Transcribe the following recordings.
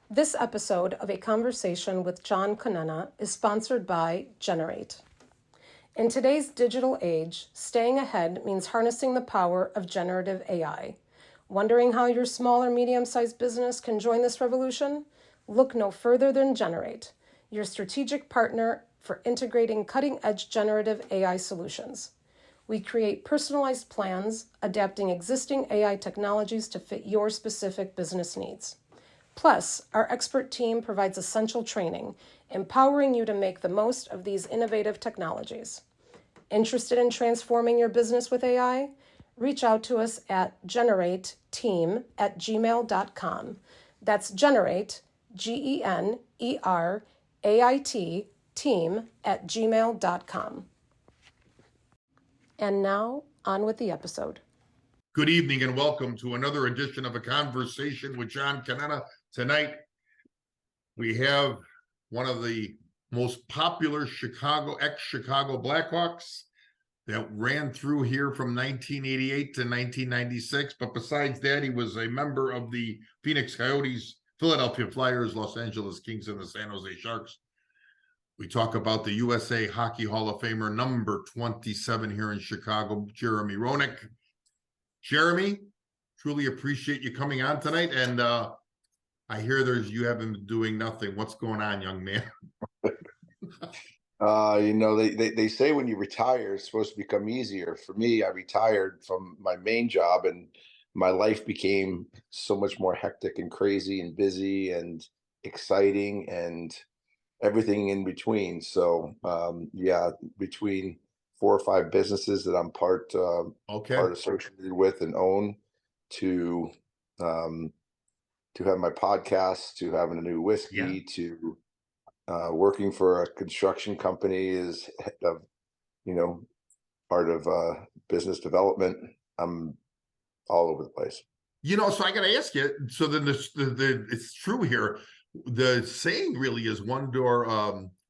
This episode of A Conversation with John Conenna is sponsored by Generate. In today's digital age, staying ahead means harnessing the power of generative AI. Wondering how your small or medium-sized business can join this revolution? Look no further than Generate, your strategic partner for integrating cutting-edge generative AI solutions. We create personalized plans, adapting existing AI technologies to fit your specific business needs. Plus, our expert team provides essential training, empowering you to make the most of these innovative technologies. Interested in transforming your business with AI? Reach out to us at generateteam@gmail.com. That's generate, GENERAIT, team@gmail.com. And now, on with the episode. Good evening and welcome to another edition of A Conversation with John Conenna. Tonight, we have one of the most popular ex-Chicago Blackhawks that ran through here from 1988 to 1996. But besides that, he was a member of the Phoenix Coyotes, Philadelphia Flyers, Los Angeles Kings, and the San Jose Sharks. We talk about the USA Hockey Hall of Famer, number 27 here in Chicago, Jeremy Roenick. Jeremy, truly appreciate you coming on tonight. And I hear you haven't been doing nothing. What's going on, young man? They say when you retire, it's supposed to become easier. For me, I retired from my main job and my life became so much more hectic and crazy and busy and exciting and everything in between. So, between 4 or 5 businesses that I'm part associated with and own, to have my podcast, to having a new whiskey, to working for a construction company is part of business development. I'm all over the place. So I got to ask you. So then it's true here. The saying really is one door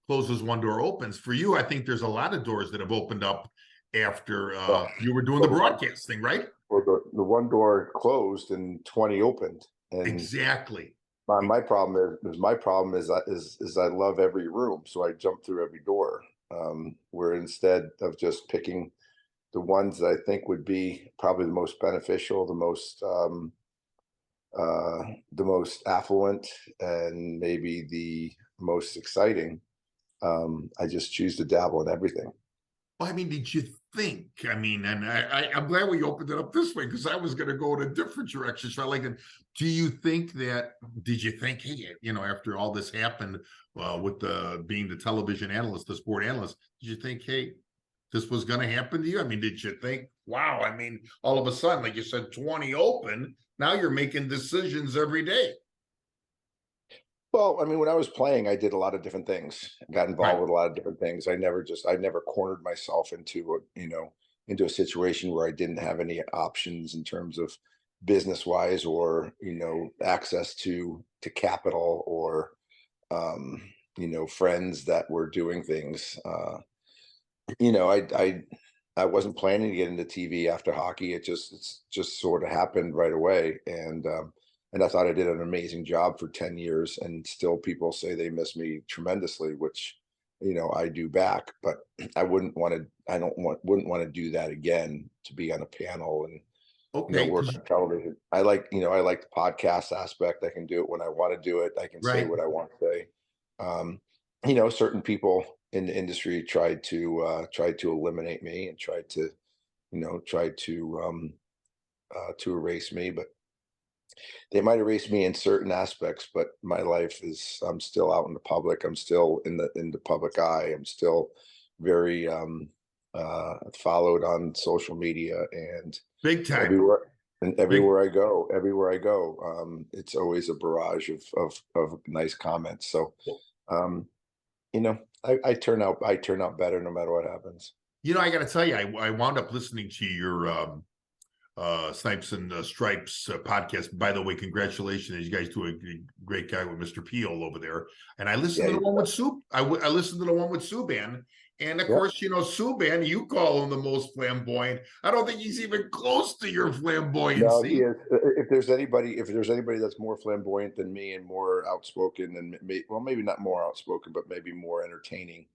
closes, one door opens. For you, I think there's a lot of doors that have opened up after you were doing the broadcasting, right? Well, the one door closed and 20 opened. And exactly. My problem is I love every room, so I jump through every door. Where instead of just picking the ones that I think would be probably the most beneficial, the most affluent, and maybe the most exciting, I just choose to dabble in everything. Well, did you think? And I'm glad we opened it up this way because I was going to go in a different direction. So I like it. Did you think, hey, after all this happened with being the television analyst, the sport analyst, did you think, hey, this was going to happen to you? Did you think, wow, all of a sudden, like you said, 20 open, now you're making decisions every day? Well, when I was playing, I did a lot of different things. I got involved with a lot of different things. I never cornered myself into a situation where I didn't have any options in terms of business wise or, access to capital or, friends that were doing things. I wasn't planning to get into TV after hockey. It's just sort of happened right away. And I thought I did an amazing job for 10 years, and still people say they miss me tremendously, which, I do back, but I wouldn't want to do that again, to be on a panel and work on television. I like the podcast aspect. I can do it when I want to do it. I can say what I want to say. Certain people in the industry tried to eliminate me and tried to erase me, but they might erase me in certain aspects, but my life I'm still out in the public. I'm still in the public eye. I'm still very followed on social media and big time. And everywhere I go, it's always a barrage of nice comments. So, um, I turn out better no matter what happens. I got to tell you, I wound up listening to your Snipes and Stripes podcast. By the way, congratulations. You guys do a great guy with Mr. Peel over there. And I listened to the one with Sue. I listened to the one with Subban. And of course, Subban, you call him the most flamboyant. I don't think he's even close to your flamboyancy. No, he is. If there's anybody that's more flamboyant than me and more outspoken and maybe not more outspoken, but maybe more entertaining,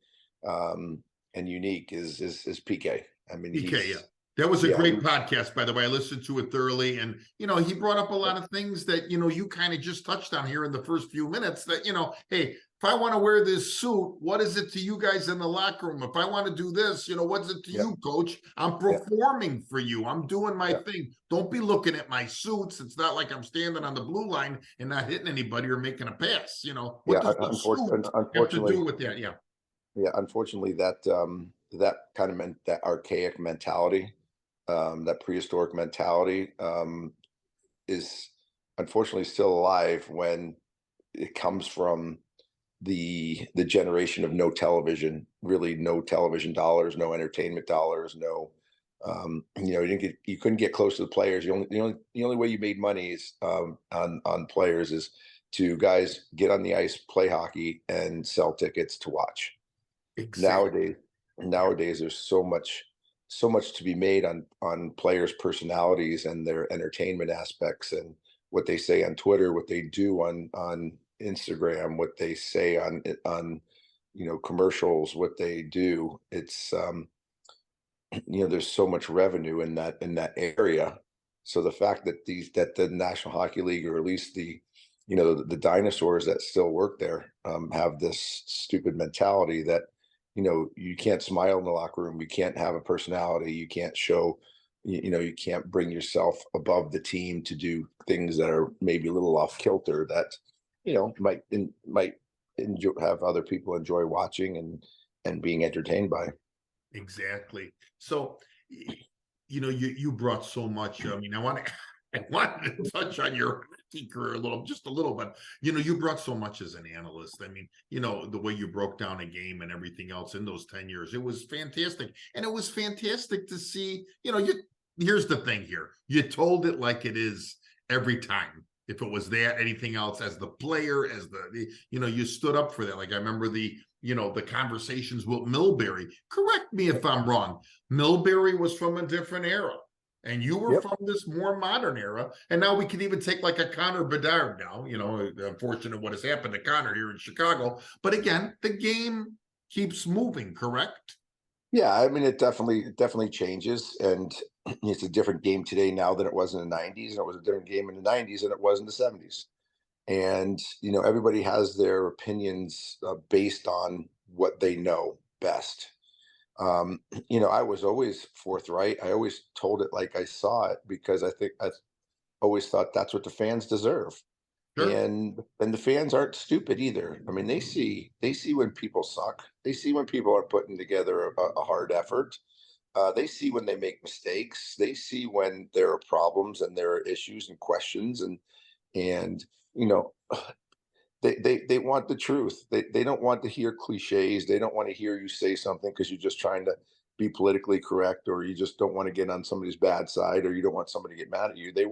and unique is PK. I mean, PK, that was a great podcast, by the way. I listened to it thoroughly, and he brought up a lot of things that you kind of just touched on here in the first few minutes. That hey, if I want to wear this suit, what is it to you guys in the locker room? If I want to do this, what's it to you, coach? I'm performing for you. I'm doing my thing. Don't be looking at my suits. It's not like I'm standing on the blue line and not hitting anybody or making a pass. What does the suit have to do with that? Yeah, unfortunately, that kind of that archaic mentality, that prehistoric mentality, is unfortunately still alive when it comes from the generation of no television, really no television dollars, no entertainment dollars, no, you couldn't get close to the players. The only way you made money is on players is to guys get on the ice, play hockey, and sell tickets to watch. Exactly. Nowadays there's so much to be made on players' personalities and their entertainment aspects and what they say on Twitter, what they do on Instagram, what they say on commercials, what they do. It's there's so much revenue in that area. So the fact that the National Hockey League, or at least the dinosaurs that still work there, have this stupid mentality that you can't smile in the locker room, you can't have a personality, you can't show, you can't bring yourself above the team to do things that are maybe a little off kilter that might have other people enjoy watching and being entertained by. Exactly. So you brought so much. I mean, I wanted to touch on your hockey career just a little bit. You brought so much as an analyst. I mean, the way you broke down a game and everything else in those 10 years, it was fantastic. And it was fantastic to see, here's the thing here. You told it like it is every time. If it was that, anything else, as the player, as the you stood up for that. Like I remember the conversations with Milbury. Correct me if I'm wrong. Milbury was from a different era. And you were from this more modern era. And now we can even take like a Connor Bedard now, unfortunate what has happened to Connor here in Chicago. But again, the game keeps moving, correct? Yeah, I mean, it definitely changes. And it's a different game today now than it was in the 90s. And it was a different game in the 90s than it was in the 70s. And, everybody has their opinions based on what they know best. I was always forthright. I always told it like I saw it, because I always thought that's what the fans deserve. Sure. And the fans aren't stupid either. I mean, they see when people suck. They see when people are putting together a hard effort. They see when they make mistakes. They see when there are problems and there are issues and questions, and they want the truth. They don't want to hear cliches. They don't want to hear you say something because you're just trying to be politically correct, or you just don't want to get on somebody's bad side, or you don't want somebody to get mad at you. They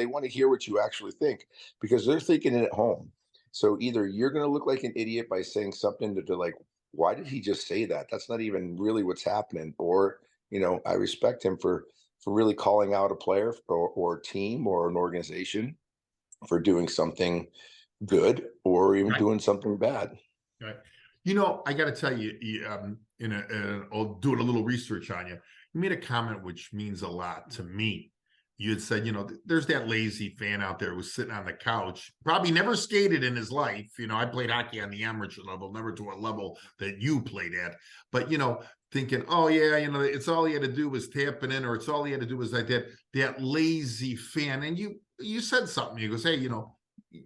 want to hear what you actually think, because they're thinking it at home. So either you're going to look like an idiot by saying something that they're like, why did he just say that? That's not even really what's happening. Or, I respect him for really calling out a player or a team or an organization for doing something good or even doing something bad. Right. I got to tell you, I'll do a little research on you. You made a comment which means a lot to me. You had said, there's that lazy fan out there who's sitting on the couch, probably never skated in his life. I played hockey on the amateur level, never to a level that you played at. But, thinking, oh, yeah, it's all he had to do was tap it in, or it's all he had to do was like that lazy fan. And you said something. You goes, hey,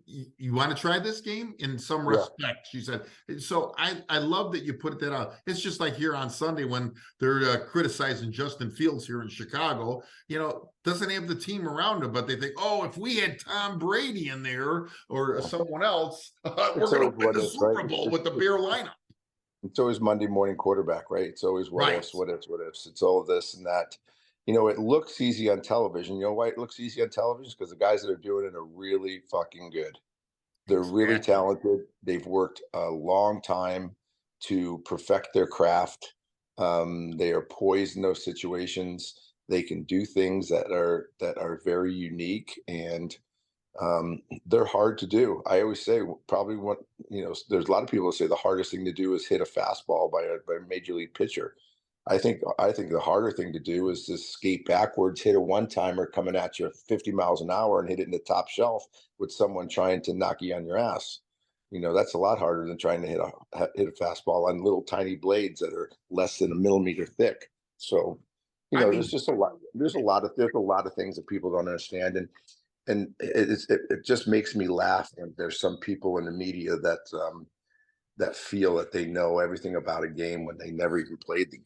you want to try this game in some Yeah. respect, she said. So I love that you put that out. It's just like here on Sunday when they're criticizing Justin Fields here in Chicago, doesn't have the team around him, but they think, oh, if we had Tom Brady in there or someone else, we're going to win the Super Bowl with the Bear lineup. It's always Monday morning quarterback, right? It's always what ifs, what ifs, what ifs. It's all of this and that. It looks easy on television. You know why it looks easy on television? Because the guys that are doing it are really fucking good. They're really talented. They've worked a long time to perfect their craft. They are poised in those situations. They can do things that are very unique, and they're hard to do. I always say probably there's a lot of people that say the hardest thing to do is hit a fastball by a major league pitcher. I think the harder thing to do is to skate backwards, hit a one-timer coming at you 50 miles an hour and hit it in the top shelf with someone trying to knock you on your ass. That's a lot harder than trying to hit a fastball on little tiny blades that are less than a millimeter thick. So, there's just a lot. There's a lot of things that people don't understand, and it just makes me laugh when there's some people in the media that feel that they know everything about a game when they never even played the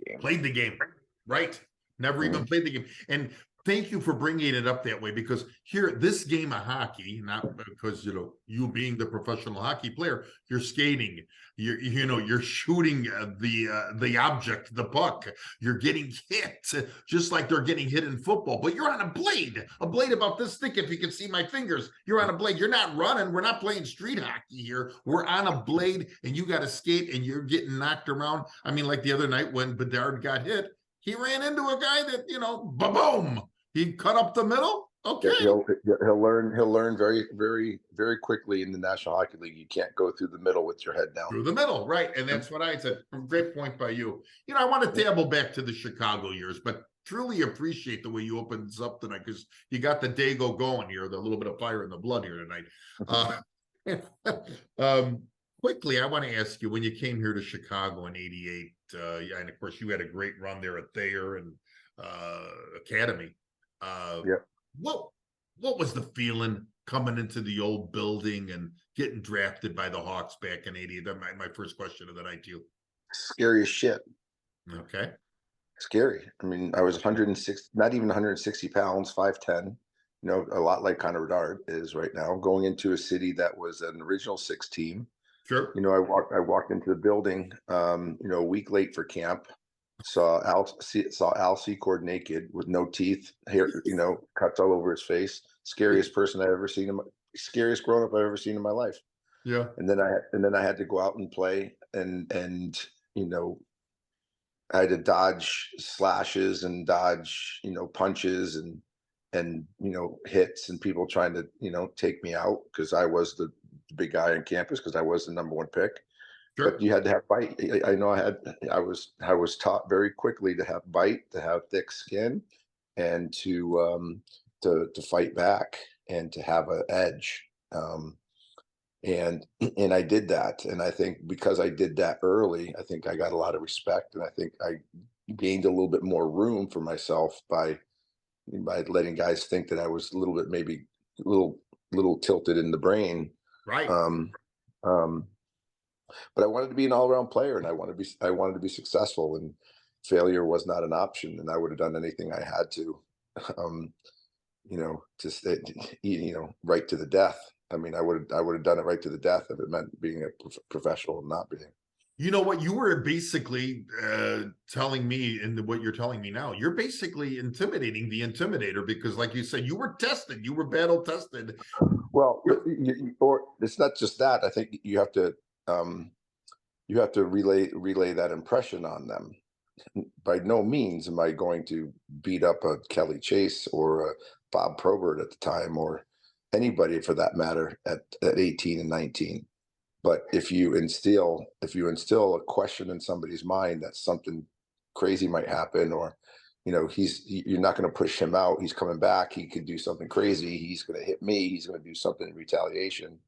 game. Right? Never even played the game. And thank you for bringing it up that way, because here, this game of hockey, not because you being the professional hockey player, you're skating, you're shooting the object, the puck, you're getting hit just like they're getting hit in football, but you're on a blade about this thick. If you can see my fingers, you're on a blade. You're not running. We're not playing street hockey here. We're on a blade, and you got to skate, and you're getting knocked around. I mean, like the other night when Bedard got hit, he ran into a guy that, boom, he cut up the middle. Okay. He'll learn very, very, very quickly in the National Hockey League. You can't go through the middle with your head down. Through the middle, right. And that's what I said. Great point by you. I want to dabble back to the Chicago years, but truly appreciate the way you opened this up tonight, because you got the Dago going here, the little bit of fire in the blood here tonight. Quickly, I want to ask you, when you came here to Chicago in '88, and of course you had a great run there at Thayer and Academy. What was the feeling coming into the old building and getting drafted by the Hawks back in '88? That's my first question of the night to you. Scary as shit. Okay. Scary. I mean, I was 106, not even 160 pounds, 5'10", a lot like Connor Bedard is right now, going into a city that was an original 6 team. Sure. I walked into the building, a week late for camp. Saw Al Secord naked with no teeth, hair, cuts all over his face. Scariest person I've ever seen scariest grown up I've ever seen in my life. Yeah. And then I had to go out and play, and I had to dodge slashes and dodge, punches and hits and people trying to, take me out, because I was the big guy on campus, because I was the #1 pick. Sure. But you had to have bite. I was taught very quickly to have bite, to have thick skin, and to fight back and to have an edge. And I did that. And I think because I did that early, I think I got a lot of respect, and I think I gained a little bit more room for myself by letting guys think that I was a little bit, maybe a little tilted in the brain. Right. But I wanted to be an all-around player, and I wanted to be successful, and failure was not an option. And I would have done anything I had to, just right to the death. I mean, I would have done it right to the death if it meant being a professional and not being. You know what? You were basically telling me, and what you're telling me now, you're basically intimidating the intimidator, because, like you said, you were tested, you were battle tested. Well, or it's not just that. I think you have to relay that impression on them. By no means am I going to beat up a Kelly Chase or a Bob Probert at the time, or anybody for that matter at 18 and 19. But if you instill a question in somebody's mind that something crazy might happen, or you're not going to push him out. He's coming back. He could do something crazy. He's going to hit me. He's going to do something in retaliation.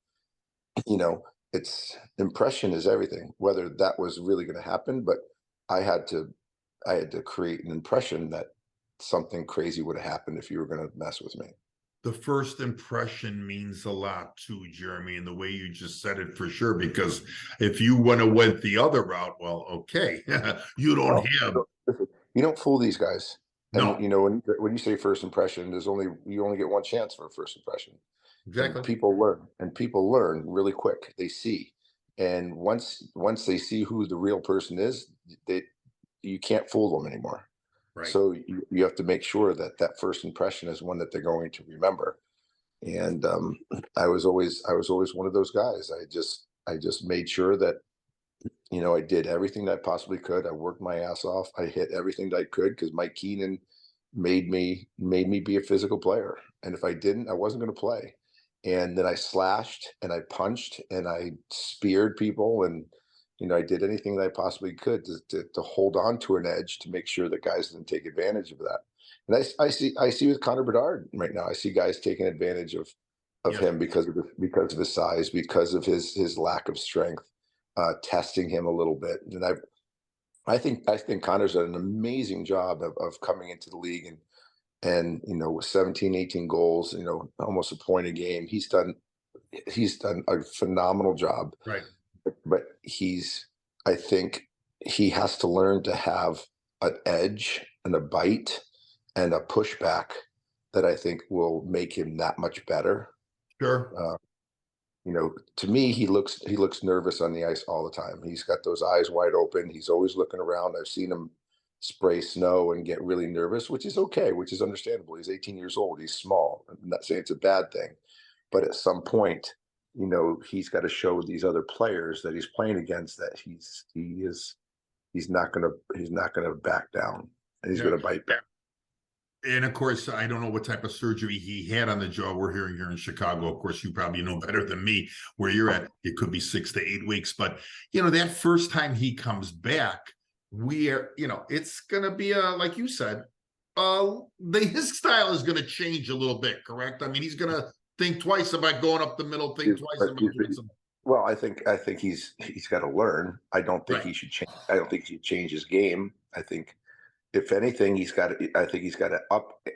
It's impression is everything, whether that was really going to happen. But I had to create an impression that something crazy would have happened if you were going to mess with me. the first impression means a lot too, Jeremy, and the way you just said it for sure. Because if you would have went the other route, well, okay, you don't Oh, have listen, you don't fool these guys. And no when you say first impression, you only get one chance for a first impression. And exactly people learn really quick. They see. And once they see who the real person is, they you can't fool them anymore. right. So you have to make sure that that first impression is one that they're going to remember. And I was always one of those guys. I just made sure that I did everything that I possibly could. I worked my ass off. I hit everything that I could because Mike Keenan made me be a physical player. And if I didn't, I wasn't going to play. And then I slashed and I punched and I speared people, and I did anything that I possibly could to hold on to an edge to make sure that guys didn't take advantage of that. And I see with Connor Bedard right now. I see guys taking advantage of Yes. him because of his size, because of his lack of strength, testing him a little bit. And I think Connor's done an amazing job of coming into the league and with 17, 18 goals, almost a point a game. He's done a phenomenal job. Right. But I think he has to learn to have an edge and a bite and a pushback that I think will make him that much better. Sure. To me, he looks nervous on the ice all the time. He's got those eyes wide open. He's always looking around. I've seen him spray snow and get really nervous, which is okay, which is understandable. He's 18 years old. He's small. I'm not saying it's a bad thing, but at some point, he's got to show these other players that he's playing against that he's not gonna back down, and he's Yeah. gonna bite back. And of course, I don't know what type of surgery he had on the jaw. We're hearing here in Chicago. Of course, you probably know better than me where you're at. It could be 6 to 8 weeks. But, that first time he comes back, it's going to be, like you said, his style is going to change a little bit, correct? I mean, he's going to think twice about going up the middle, think twice about doing something. Well, I think he's got to learn. I don't think Right. he should change. I don't think he should change his game. I think if anything, I think he's got to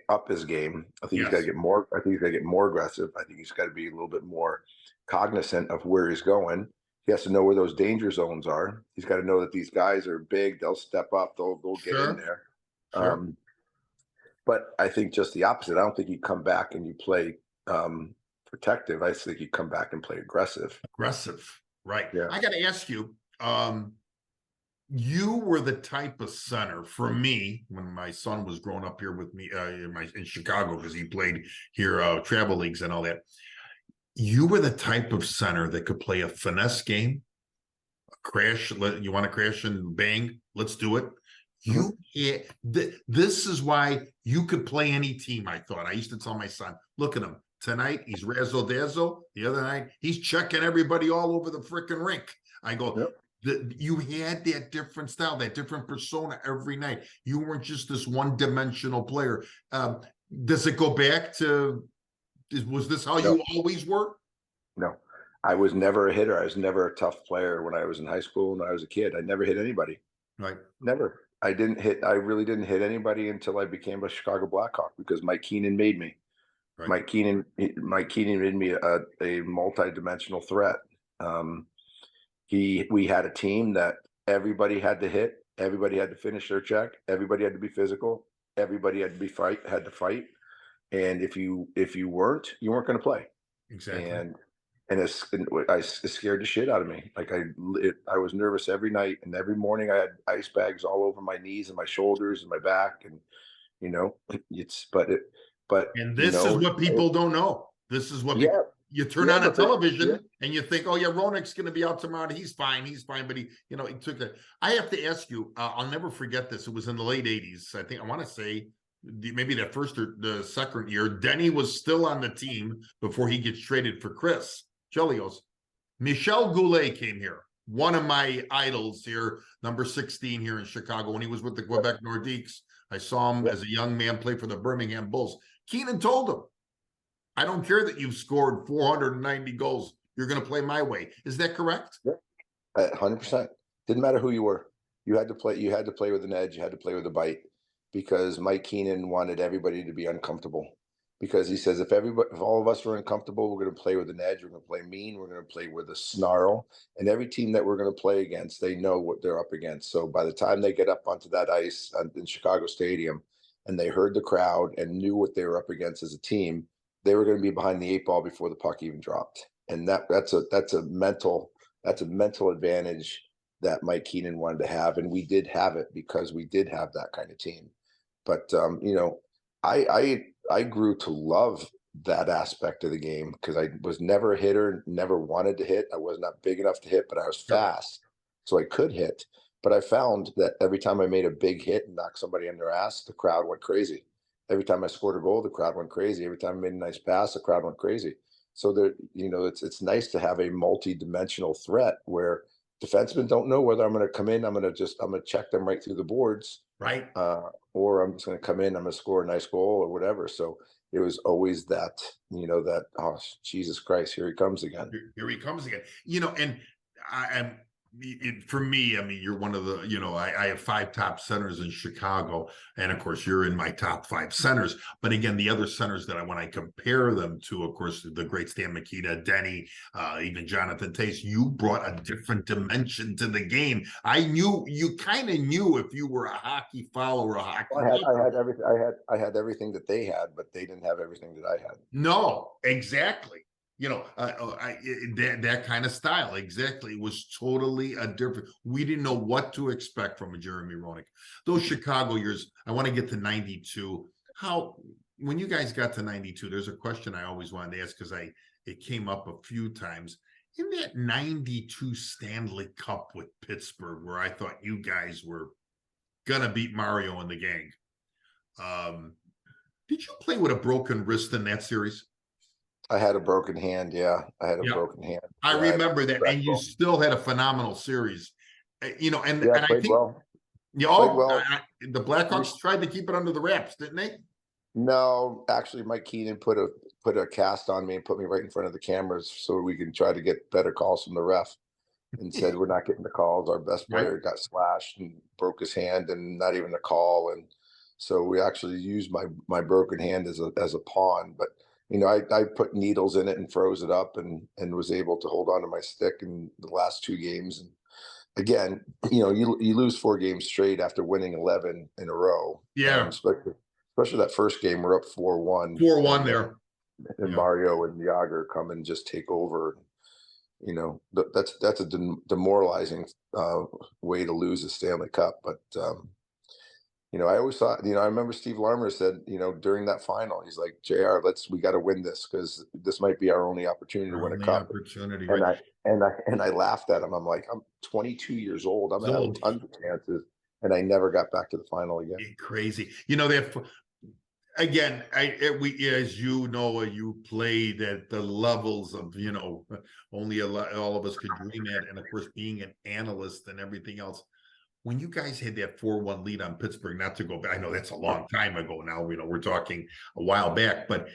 up his game. I think he's got to Yes. get more. I think he's got to get more aggressive. I think he's got to be a little bit more cognizant of where he's going. He has to know where those danger zones are. He's got to know that these guys are big. They'll step up. They'll get in Sure. there. Sure. But I think just the opposite. I don't think you come back and you play protective. I think you come back and play aggressive. Aggressive. Right. Yeah. I got to ask you, you were the type of center for me when my son was growing up here with me in Chicago, because he played here, travel leagues and all that. You were the type of center that could play a finesse game, a crash. You want to crash and bang? Let's do it. This is why you could play any team. I thought I used to tell my son, look at him tonight. He's razzle dazzle. The other night he's checking everybody all over the freaking rink. I go, Yep. You had that different style, that different persona every night. You weren't just this one-dimensional player. Does it go back to, was this how you always were? No, I was never a hitter. I was never a tough player when I was in high school and I was a kid. I never hit anybody. Right. Never. I really didn't hit anybody until I became a Chicago Blackhawk because Mike Keenan made me. Right. Mike Keenan made me a multi-dimensional threat. We had a team that everybody had to hit, everybody had to finish their check, everybody had to be physical, everybody had to fight. And if you weren't, you weren't going to play. Exactly. And it scared the shit out of me. Like I was nervous every night, and every morning I had ice bags all over my knees and my shoulders and my back, and and this is what people don't know. This is what you turn on a television and you think, oh yeah, Roenick's going to be out tomorrow. He's fine. But he took it. I have to ask you, I'll never forget this. It was in the late 80s. I think I want to say maybe that first or the second year, Denny was still on the team before he gets traded for Chris Chelios. Michel Goulet came here. One of my idols here, number 16 here in Chicago, when he was with the Quebec Nordiques. I saw him as a young man play for the Birmingham Bulls. Keenan told him, I don't care that you've scored 490 goals. You're going to play my way. Is that correct? Yeah, 100%. Didn't matter who you were. You had to play. You had to play with an edge. You had to play with a bite, because Mike Keenan wanted everybody to be uncomfortable. because he says if all of us are uncomfortable, we're going to play with an edge, we're going to play mean, we're going to play with a snarl, and every team that we're going to play against, they know what they're up against. So by the time they get up onto that ice in Chicago Stadium, and they heard the crowd and knew what they were up against as a team, they were going to be behind the 8 ball before the puck even dropped. And that's a mental advantage that Mike Keenan wanted to have, and we did have it because we did have that kind of team. But I grew to love that aspect of the game because I was never a hitter, never wanted to hit. I was not big enough to hit, but I was fast, so I could hit. But I found that every time I made a big hit and knocked somebody on their ass, the crowd went crazy. Every time I scored a goal, the crowd went crazy. Every time I made a nice pass, the crowd went crazy. So there, it's nice to have a multi-dimensional threat where defensemen don't know whether I'm going to come in. I'm going to check them right through the boards, Right. or I'm just going to come in. I'm going to score a nice goal or whatever. So it was always that, oh, Jesus Christ, here he comes again. Here he comes again. And for me, I mean, you're one of the, I have 5 top centers in Chicago, and of course you're in my top 5 centers. But again, the other centers that when I compare them to, of course, the great Stan Mikita, Denny, even Jonathan Tace, you brought a different dimension to the game. You kind of knew if you were a hockey follower, I had everything. I had everything that they had, but they didn't have everything that I had. No, exactly. That kind of style, exactly, was totally a different. We didn't know what to expect from a Jeremy Roenick. Those Chicago years, I want to get to 92. When you guys got to 92, there's a question I always wanted to ask because it came up a few times. In that 92 Stanley Cup with Pittsburgh, where I thought you guys were going to beat Mario and the gang, did you play with a broken wrist in that series? I had a broken hand. Yeah, I had a broken hand. I remember that, and you still had a phenomenal series. And I played well. The Blackhawks tried to keep it under the wraps, didn't they? No, actually, Mike Keenan put a cast on me and put me right in front of the cameras so we can try to get better calls from the ref. And said we're not getting the calls. Our best player got slashed and broke his hand, and not even a call. And so we actually used my broken hand as a pawn, but. I put needles in it and froze it up and was able to hold on to my stick in the last 2 games. And again, you lose 4 games straight after winning 11 in a row. Yeah. Especially that first game, we're up 4-1. 4-1 there. And Mario and Yager come and just take over. That's a demoralizing way to lose a Stanley Cup. But I always thought, I remember Steve Larmer said, during that final, he's like, JR, we got to win this because this might be our only opportunity to win a cup. Right. And I laughed at him. I'm like, I'm 22 years old. I'm having tons of chances, and I never got back to the final again. Crazy. Again, as you played at the levels of, only all of us could dream at, and of course being an analyst and everything else. When you guys had that 4-1 lead on Pittsburgh, not to go back, I know that's a long time ago now, we're talking a while back, but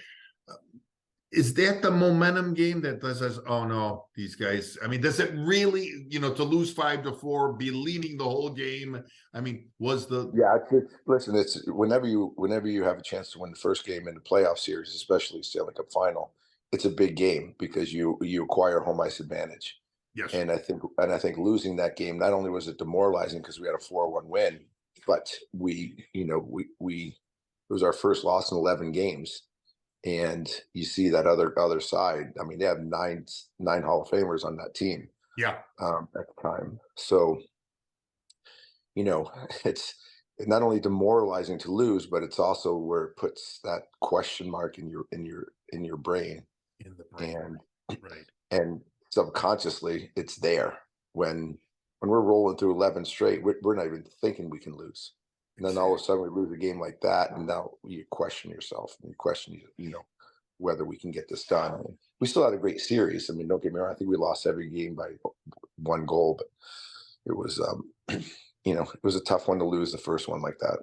is that the momentum game that says, oh no, these guys, I mean, does it really, to lose 5-4, be leading the whole game? I mean, listen, it's whenever you have a chance to win the first game in the playoff series, especially Stanley Cup final, it's a big game because you acquire home ice advantage. Yes. And I think losing that game, not only was it demoralizing because we had a 4-1 win, but it was our first loss in 11 games. And you see that other side. I mean, they have nine Hall of Famers on that team. Yeah. At the time. So, it's not only demoralizing to lose, but it's also where it puts that question mark in your brain. In the brain. And subconsciously it's there when we're rolling through 11 straight, we're not even thinking we can lose. And then all of a sudden we lose a game like that, and now you question yourself and you question, whether we can get this done. And we still had a great series. I mean, don't get me wrong, I think we lost every game by 1 goal, but it was, it was a tough one to lose the first one like that.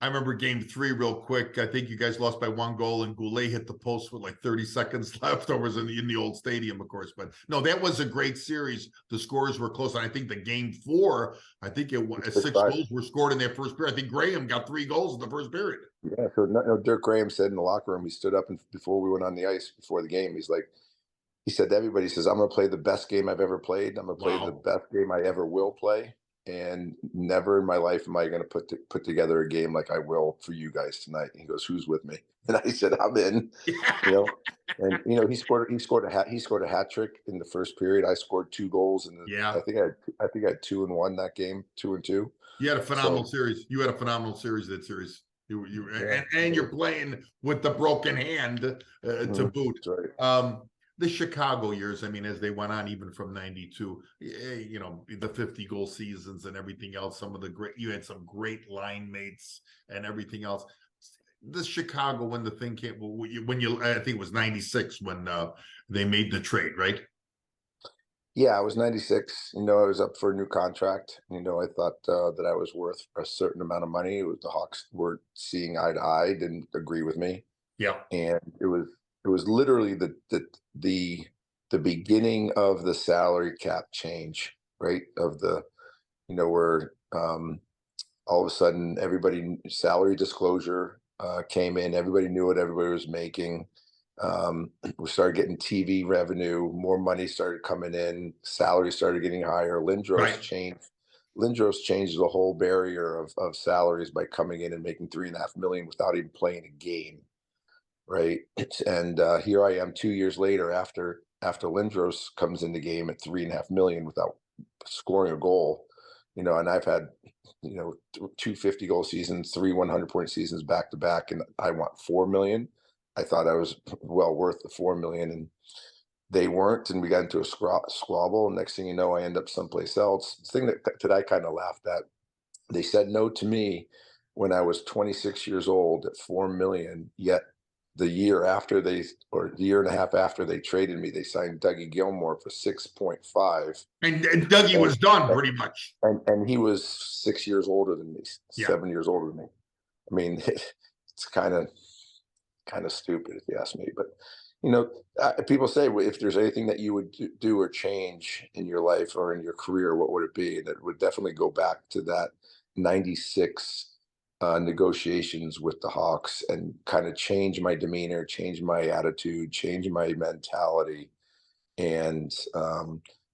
I remember game 3 real quick. I think you guys lost by 1 goal, and Goulet hit the post with like 30 seconds left. Was in the old stadium, of course. But no, that was a great series. The scores were close. And I think the game 4, I think it was 6 goals were scored in that first period. I think Graham got 3 goals in the first period. Yeah, so Dirk Graham said in the locker room, he stood up and before we went on the ice before the game, he said to everybody, he says, I'm going to play the best game I've ever played. I'm going to play the best game I ever will play. And never in my life am I going to put together a game like I will for you guys tonight. And he goes, who's with me? And I said, I'm in. And he scored a hat trick in the first period. I scored 2 goals, and I think I had 2 and 1 that game, 2 and 2. You had a phenomenal series. You had a phenomenal series that series. And you're playing with the broken hand to boot. Right. The Chicago years, I mean, as they went on, even from 92, the 50-goal seasons and everything else, you had some great line mates and everything else. The Chicago, when the thing came, I think it was 96 when they made the trade, right? Yeah, it was 96. I was up for a new contract. I thought that I was worth a certain amount of money. The Hawks weren't seeing eye to eye, didn't agree with me. Yeah. And it was literally the beginning of the salary cap change, right? Of where all of a sudden salary disclosure came in. Everybody knew what everybody was making. We started getting TV revenue, more money started coming in, salaries started getting higher. Lindros changed the whole barrier of salaries by coming in and making $3.5 million without even playing a game. Right. And here I am 2 years later after Lindros comes in the game at $3.5 million without scoring a goal, and I've had, 2 50-goal seasons, 3 100-point seasons back to back, and I want $4 million. I thought I was well worth the $4 million, and they weren't, and we got into a squabble. And next thing you know, I end up someplace else. The thing that I kind of laughed at, they said no to me when I was 26 years old at $4 million, yet the year and a half after they traded me, they signed Dougie Gilmore for 6.5. And Dougie was done pretty much. And he was 6 years older than me, 7 years older than me. I mean, it's kind of stupid if you ask me. But people say, if there's anything that you would do or change in your life or in your career, what would it be? And it would definitely go back to that 96 negotiations with the Hawks, and kind of change my demeanor, change my attitude, change my mentality, and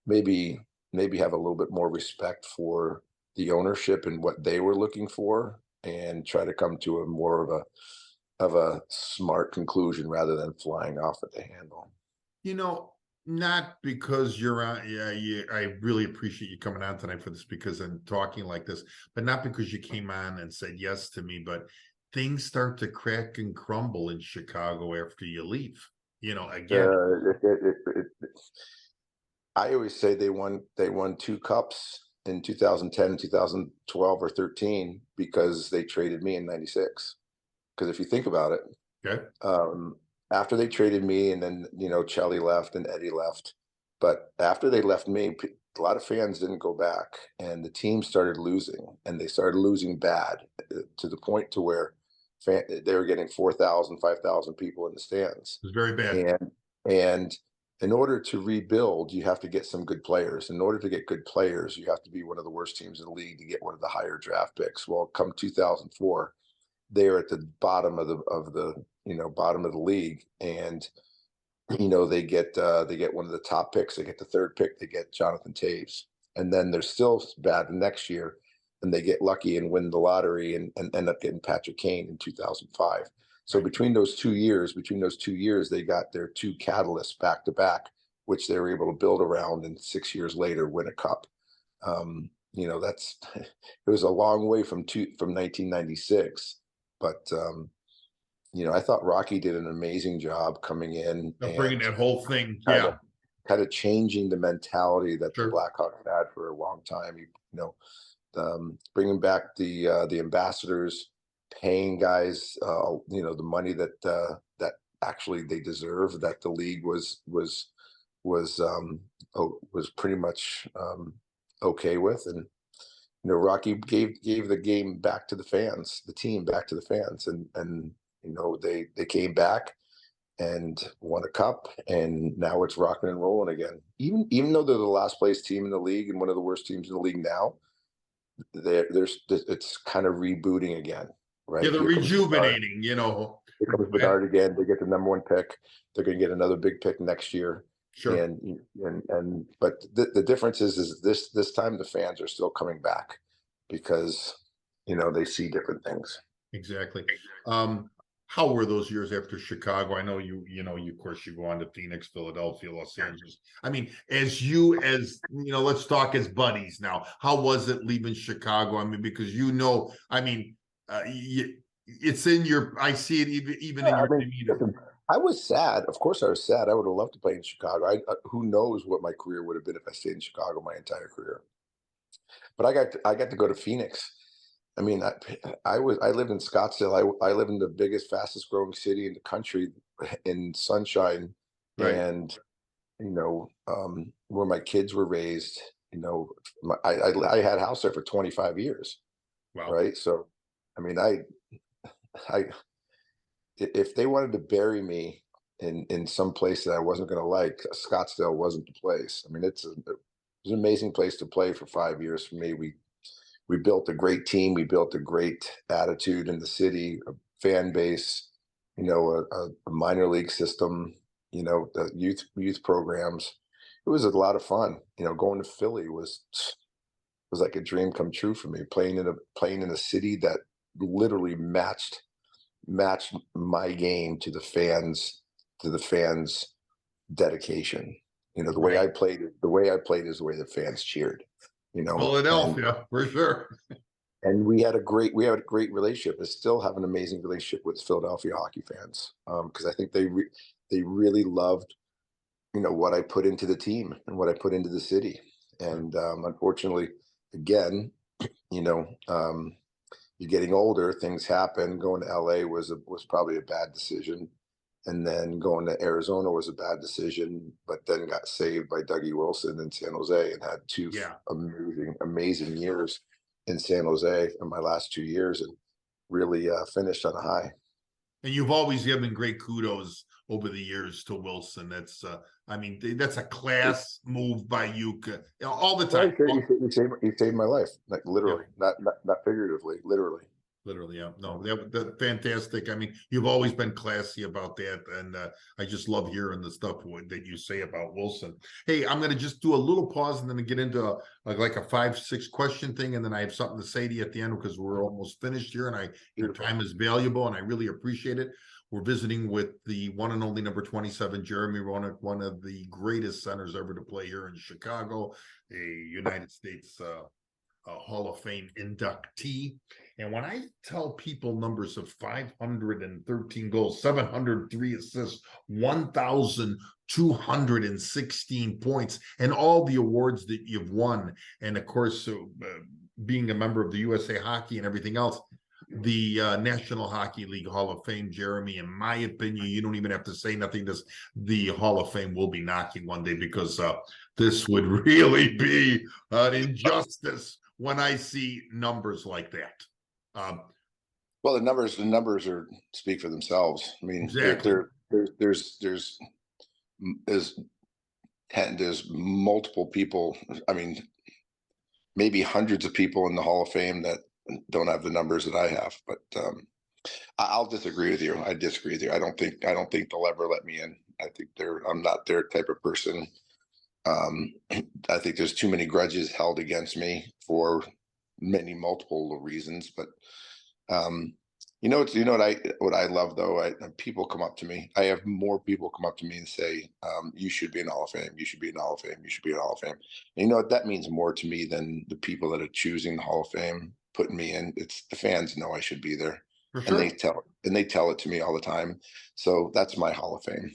maybe have a little bit more respect for the ownership and what they were looking for, and try to come to a more of a smart conclusion rather than flying off at the handle. Not because you're on. I really appreciate you coming on tonight for this, because I'm talking like this, but not because you came on and said yes to me, but things start to crack and crumble in Chicago after you leave. Again. I always say they won 2 cups in 2010, 2012, or 13 because they traded me in 96. Because if you think about it, okay. After they traded me, and then Chelly left and Eddie left, but after they left me, a lot of fans didn't go back, and the team started losing, and they started losing bad to the point to where they were getting 4,000, 5,000 people in the stands. It was very bad. And in order to rebuild, you have to get some good players. In order to get good players, you have to be one of the worst teams in the league to get one of the higher draft picks. Well, come 2004, they're at the bottom of the bottom of the league, and they get one of the top picks. They get the 3rd pick. They get Jonathan Taves, and then they're still bad the next year, and they get lucky and win the lottery and end up getting Patrick Kane in 2005. So between those 2 years, they got their 2 catalysts back to back, which they were able to build around, and 6 years later win a cup. It was a long way from 1996, but I thought Rocky did an amazing job coming in and bringing that whole thing, kind of changing the mentality that the Blackhawks had for a long time. Bringing back the ambassadors, paying guys, the money that actually they deserve, that the league was pretty much okay with, and Rocky gave the game back to the fans, the team back to the fans, and they came back and won a cup, and now it's rocking and rolling again. Even though they're the last place team in the league and one of the worst teams in the league now, it's kind of rebooting again, Yeah, right? they're rejuvenating, you know. Here comes Bedard again. They get the #1 pick. They're going to get another big pick next year. Sure. But the difference is this time the fans are still coming back because they see different things. Exactly. How were those years after Chicago? I know you of course you go on to Phoenix, Philadelphia, Los Angeles. I mean, as let's talk as buddies now. How was it leaving Chicago? I mean, because I mean, it's in I see it even in your demeanor. Listen, I was sad. Of course, I was sad. I would have loved to play in Chicago. Who knows what my career would have been if I stayed in Chicago my entire career. But I got to go to Phoenix. I mean, I lived in Scottsdale. I live in the biggest, fastest growing city in the country in sunshine, Right. and where my kids were raised. I had a house there for 25 years. Wow. Right. So, I mean, if they wanted to bury me in some place that I wasn't going to like, Scottsdale wasn't the place. I mean, it was an amazing place to play for 5 years for me. We built a great team. We built a great attitude in the city, a fan base, a minor league system, the youth programs. It was a lot of fun. Going to Philly was like a dream come true for me. Playing in a city that literally matched my game to the fans dedication. The way I played is the way the the fans cheered. Philadelphia, for sure. And we had a great relationship. I still have an amazing relationship with Philadelphia hockey fans, because I think they really loved what I put into the team and what I put into the city. And unfortunately, again, you're getting older, things happen. Going to LA was probably a bad decision. And then going to Arizona was a bad decision, but then got saved by Dougie Wilson in San Jose and had two amazing years in San Jose in my last 2 years, and really finished on a high. And you've always given great kudos over the years to Wilson. That's I mean, that's a class move by you all the time. He saved my life, like literally, not figuratively, literally. Literally, yeah. No, that's fantastic. I mean, you've always been classy about that, and I just love hearing the stuff that you say about Wilson. Hey, I'm going to just do a little pause and then get into like a 5-6 question thing, and then I have something to say to you at the end because we're almost finished here, and your time is valuable, and I really appreciate it. We're visiting with the one and only number 27, Jeremy Roenick, one of the greatest centers ever to play here in Chicago, a United States Hall of Fame inductee. And when I tell people numbers of 513 goals, 703 assists, 1,216 points, and all the awards that you've won, and of course, being a member of the USA Hockey and everything else, the National Hockey League Hall of Fame, Jeremy, in my opinion, you don't even have to say nothing. The Hall of Fame will be knocking one day, because this would really be an injustice when I see numbers like that. Well, the numbers speak for themselves. I mean, exactly. There's multiple people. I mean, maybe hundreds of people in the Hall of Fame that don't have the numbers that I have. But I'll disagree with you. I disagree with you. I don't think they'll ever let me in. I think I'm not their type of person. I think there's too many grudges held against me for multiple reasons. But what I love though. People come up to me. I have more people come up to me and say, "You should be in the Hall of Fame. You should be in the Hall of Fame. You should be in the Hall of Fame." And that means more to me than the people that are choosing the Hall of Fame, putting me in. It's the fans know I should be there, for sure. and they tell it to me all the time. So that's my Hall of Fame.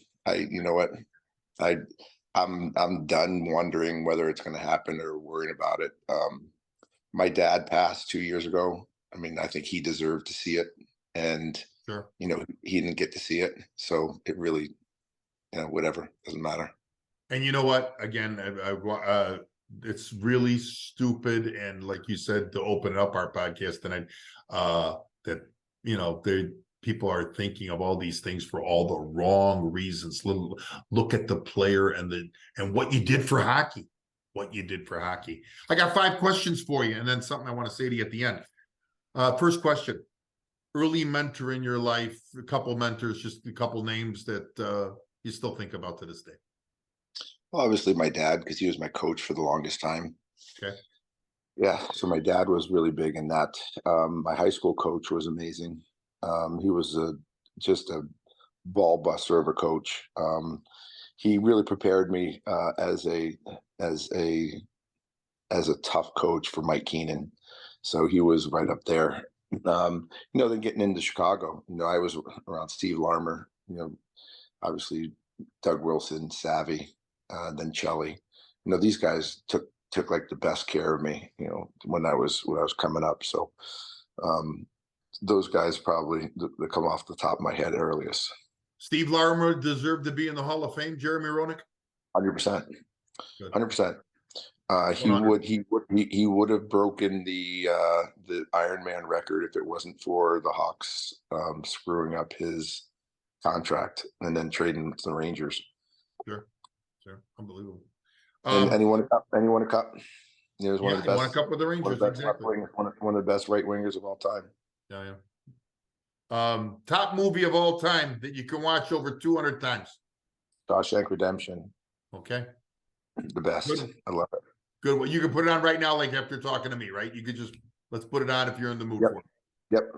I'm done wondering whether it's going to happen or worrying about it. My dad passed 2 years ago. I mean, I think he deserved to see it, and sure, he didn't get to see it. So it really, whatever, doesn't matter. And you know what? Again, it's really stupid. And like you said, to open up our podcast tonight, that, you know, people are thinking of all these things for all the wrong reasons. Look at the player and what you did for hockey. What you did for hockey. I got 5 questions for you, and then something I want to say to you at the end. First question: early mentor in your life, a couple mentors, just a couple names that you still think about to this day. Well, obviously my dad, because he was my coach for the longest time. Okay. Yeah, so my dad was really big in that. My high school coach was amazing. He was just a ball buster of a coach. He really prepared me as a tough coach for Mike Keenan. So he was right up there. Then getting into Chicago, I was around Steve Larmer, obviously Doug Wilson, Savvy, then Chelly. These guys took like the best care of me, when I was coming up. So those guys probably that come off the top of my head earliest. Steve Larmer deserved to be in the Hall of Fame. Jeremy Roenick? 100%. 100%. He would have broken the Ironman record if it wasn't for the Hawks screwing up his contract and then trading to the Rangers. Sure, unbelievable. And he won a cup. He was one of the best. He won a cup with the Rangers. Exactly. One of the best right wingers of all time. Yeah. Top movie of all time that you can watch over 200 times. Shawshank Redemption. Okay. The best. Good. I love it. Good. Well, you can put it on right now, like after talking to me, right? You could just, let's put it on if you're in the mood for it. Yep.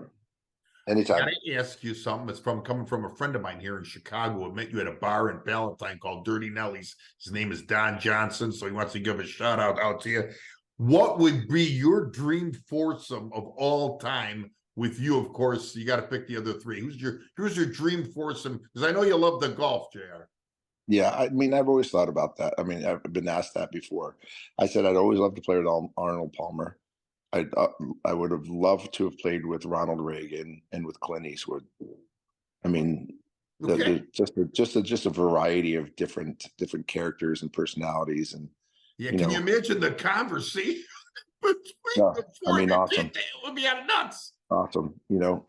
Anytime. I gotta ask you something. It's coming from a friend of mine here in Chicago. I met you at a bar in Palatine called Dirty Nelly's. His name is Don Johnson, so he wants to give a shout out to you. What would be your dream foursome of all time? With you, of course, you got to pick the other 3. Who's your dream foursome? Because I know you love the golf, JR. Yeah, I mean, I've always thought about that. I mean, I've been asked that before. I said I'd always love to play with Arnold Palmer. I would have loved to have played with Ronald Reagan and with Clint Eastwood. I mean, okay. just a variety of different characters and personalities. And yeah, can you imagine the conversation between the 4? I mean, awesome. It would be out of nuts. Awesome.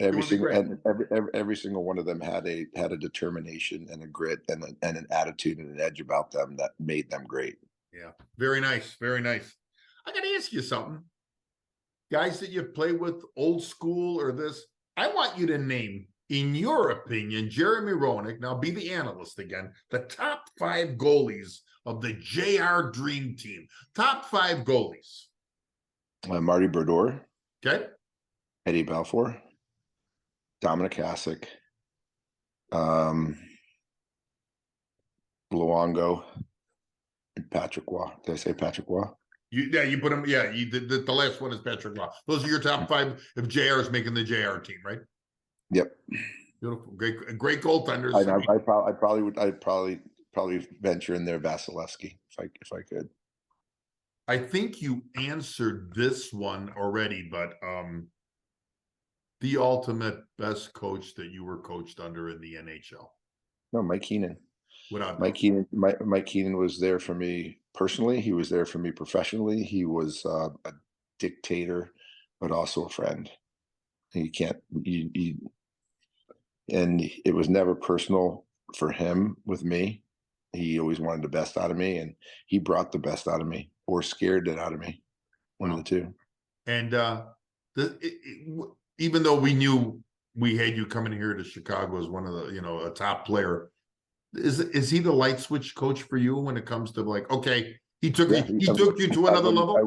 Every single one of them had a determination and a grit and an attitude and an edge about them that made them great. Yeah. Very nice. Very nice. I got to ask you something. Guys that you've played with, old school or this, I want you to name, in your opinion, Jeremy Roenick, now be the analyst again, the top 5 goalies of the JR Dream Team. Top 5 goalies. Marty Brodeur. Okay. Eddie Balfour, Dominic Hasek, Luongo, and Patrick Waugh. Did I say Patrick Waugh? You put him. Yeah, you did. The last one is Patrick Waugh. Those are your top 5 if JR is making the JR team, right? Yep. Beautiful, great goaltenders. I'd probably venture in there Vasilevsky if I could. I think you answered this one already, but the ultimate best coach that you were coached under in the NHL? No, Mike Keenan. Mike Keenan was there for me personally. He was there for me professionally. He was a dictator, but also a friend. And and it was never personal for him with me. He always wanted the best out of me, and he brought the best out of me or scared it out of me. One of the two. And even though we knew we had you coming here to Chicago as one of the, a top player, is he the light switch coach for you when it comes to like, okay, he took you to another level?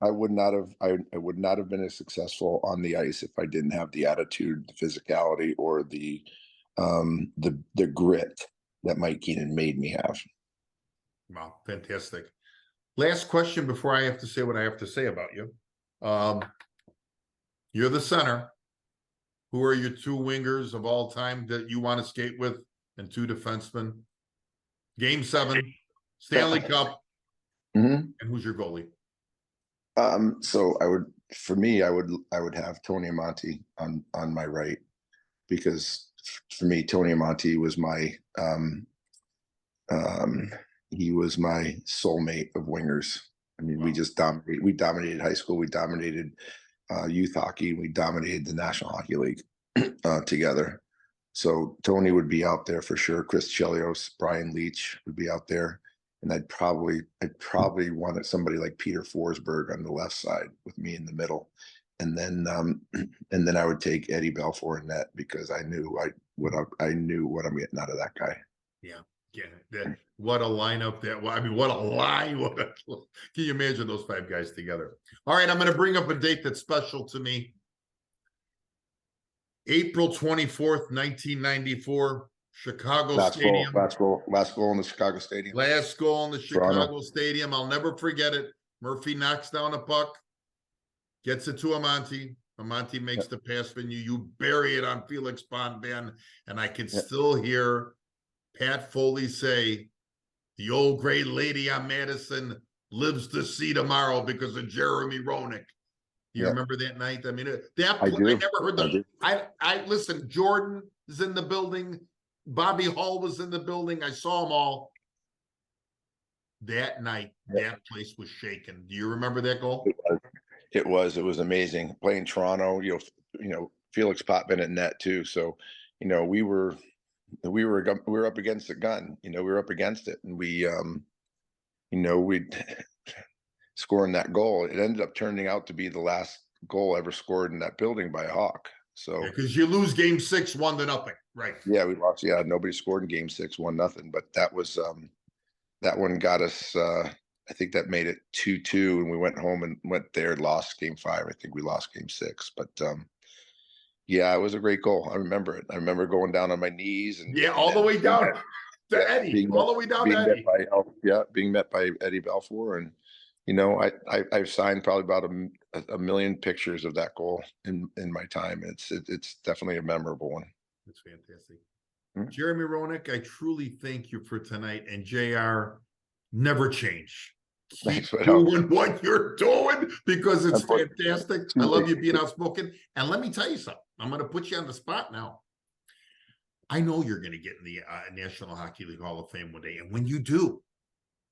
I would not have been as successful on the ice if I didn't have the attitude, the physicality, or the grit that Mike Keenan made me have. Wow, fantastic. Last question before I have to say what I have to say about you. You're the center. Who are your 2 wingers of all time that you want to skate with, and 2 defensemen? Game 7, Stanley Cup, and who's your goalie? So I would have Tony Amonte on my right, because for me, Tony Amonte was my he was my soulmate of wingers. I mean, Wow. we dominated high school, we dominated youth hockey, we dominated the National Hockey League together. So Tony would be out there for sure. Chris Chelios, Brian Leach would be out there, and I'd probably wanted somebody like Peter Forsberg on the left side with me in the middle, and then I would take Eddie Belfour in net because I knew what I'm getting out of that guy. Yeah. What a lineup that. Well, I mean, what a line! Can you imagine those 5 guys together? All right, I'm going to bring up a date that's special to me. April 24th, 1994, Chicago Stadium. Last goal in the Chicago Stadium. Last goal in the Chicago Toronto. Stadium. I'll never forget it. Murphy knocks down a puck, gets it to Amonte. Amonte makes the pass for you. You bury it on Felix Bonban, and I can still hear Pat Foley say, "The old great lady on Madison lives to see tomorrow because of Jeremy Roenick." You remember that night? I mean, I never heard the. I listen. Jordan is in the building. Bobby Hall was in the building. I saw them all. That night, that place was shaken. Do you remember that goal? It was amazing playing Toronto. You know, Felix Potvin at net too. So, we were up against the gun. We were up against it, and we scoring that goal. It ended up turning out to be the last goal ever scored in that building by a Hawk. So because you lose game 6, 1-0, right? Yeah, we lost. Yeah, nobody scored in game 6, 1-0. But that was that one got us. I think that made it 2-2, and we went home and went there, lost game 5. I think we lost game 6, but yeah, it was a great goal. I remember it. I remember going down on my knees and all the way down to Eddie, all the way down to Eddie. Being met by Eddie Belfour, and I've signed probably about a million pictures of that goal in my time. It's definitely a memorable one. It's fantastic. Jeremy Roenick, I truly thank you for tonight, and JR, never change. Keep doing what you're doing because it's fantastic. I love you being outspoken. And let me tell you something. I'm going to put you on the spot now. I know you're going to get in the National Hockey League Hall of Fame one day. And when you do,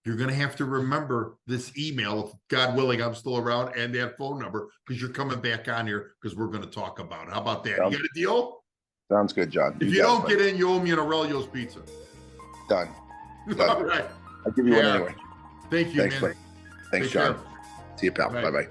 you're going to have to remember this email, if God willing, I'm still around, and that phone number, because you're coming back on here because we're going to talk about it. How about that? You got a deal? Sounds good, John. If you don't get in, you owe me an Aurelio's pizza. Done. All right. I'll give you one anyway. Thank you, Thanks, man. Thanks, John. See you, pal. Bye-bye.